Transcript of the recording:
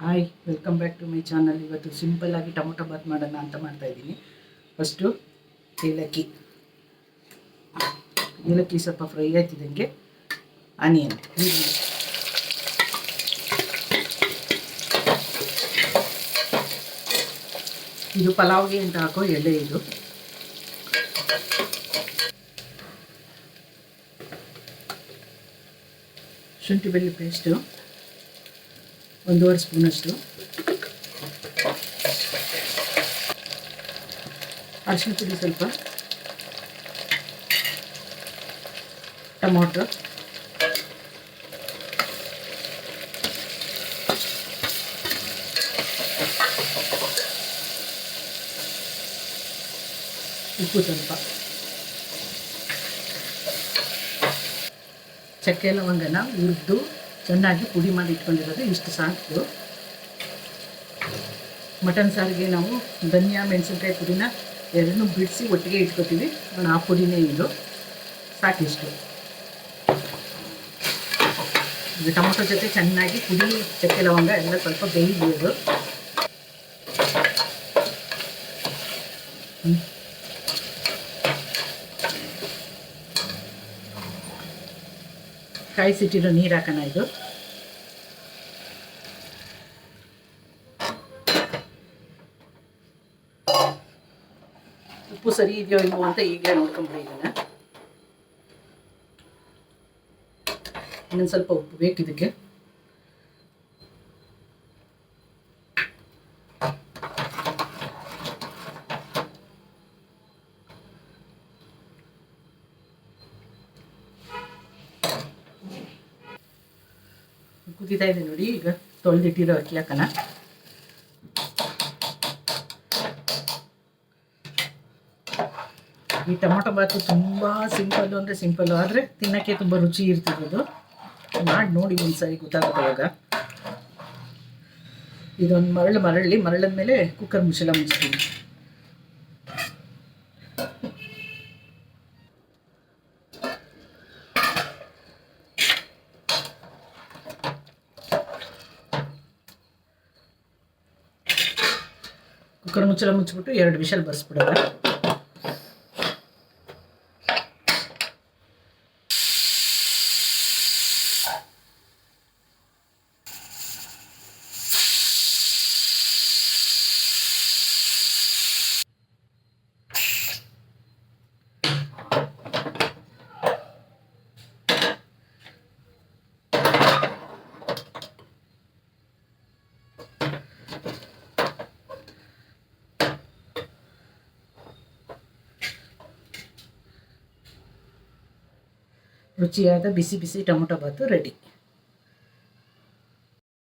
Hi, welcome back to my channel. ಇವತ್ತು ಸಿಂಪಲ್ಲಾಗಿ tomato Baat ಮಾಡೋಣ ಅಂತ ಮಾಡ್ತಾಯಿದ್ದೀನಿ. ಫಸ್ಟು ಏಲಕ್ಕಿ ಸ್ವಲ್ಪ ಫ್ರೈ ಆಯ್ತಿದ್ದಂಗೆ ಆನಿಯನ್, ಇದು ಪಲಾವ್ಗೆ ಅಂತ ಹಾಕೋ ಎಲೆ. ಇದು ಶುಂಠಿ ಬೆಳ್ಳುಳ್ಳಿ ಪೇಸ್ಟು 1.5 ಸ್ಪೂನಷ್ಟು, ಅರಿಶಿನ ಪುಡಿ ಸ್ವಲ್ಪ, ಟೊಮೊಟೊ, ಉಪ್ಪು ಸ್ವಲ್ಪ, ಚಕ್ಕೆ ಲವಂಗನ ಹುರಿದು ಚೆನ್ನಾಗಿ ಪುಡಿ ಮಾಡಿ ಇಟ್ಕೊಂಡಿರೋದು ಇಷ್ಟು ಸಾಕು. ಮಟನ್ ಸಾರಿಗೆ ನಾವು ಧನಿಯಾ ಮೆಣಸಿನ್ಕಾಯಿ ಪುಡಿನ ಎರಡನ್ನೂ ಬಿಡಿಸಿ ಒಟ್ಟಿಗೆ ಇಟ್ಕೊತೀವಿ. ಆ ಪುಡಿನೇ ಇದು ಸಾಕಿಷ್ಟು. ಇದು ಟೊಮೊಟೊ ಜೊತೆ ಚೆನ್ನಾಗಿ ಪುಡಿ ಚಕ್ಕೆ ಲವಂಗ ಎಲ್ಲ ಸ್ವಲ್ಪ ಬೇಯಬಹುದು. ಕಾಯಿಸಿಟ್ಟಿರೋ ನೀರು ಹಾಕೋಣ. ಇದು ಉಪ್ಪು ಸರಿ ಇದೆಯೋ ಇಲ್ವೋ ಅಂತ ಈಗಲೇ ನೋಡ್ಕೊಂಬಿಡಿ. ಇದನ್ನು ಇನ್ನೊಂದು ಸ್ವಲ್ಪ ಉಪ್ಪು ಬೇಕು ಇದಕ್ಕೆ. ಕುದೀತಾ ಇದೆ ನೋಡಿ. ಈಗ ತೊಳೆದಿಟ್ಟಿರೋ ಅಕ್ಕಿ ಹಾಕೋಣ. ಈ ಟೊಮೊಟೊ ಬಾತು ತುಂಬ ಸಿಂಪಲ್ಲು ಅಂದರೆ ಸಿಂಪಲ್ಲು, ಆದರೆ ತಿನ್ನೋಕ್ಕೆ ತುಂಬ ರುಚಿ ಇರ್ತಿರೋದು. ಮಾಡಿ ನೋಡಿ ಒಂದ್ಸರಿ, ಗೊತ್ತಾಗುತ್ತೆ ಅವಾಗ. ಇದೊಂದು ಮರಳಿದ ಮೇಲೆ ಕುಕ್ಕರ್ ಮುಚ್ಚಳ ಮುಚ್ತೀನಿ. ಕುಕ್ಕರ್ ಮುಚ್ಚಳ ಮುಚ್ಚಿಬಿಟ್ಟು 2 ವಿಷಲ್ ಬರ್ಸ್ಬಿಡೋಣ. ರುಚಿಯಾದ ಬಿಸಿ ಬಿಸಿ ಟೊಮೊಟೊ ಬಾತು ರೆಡಿ.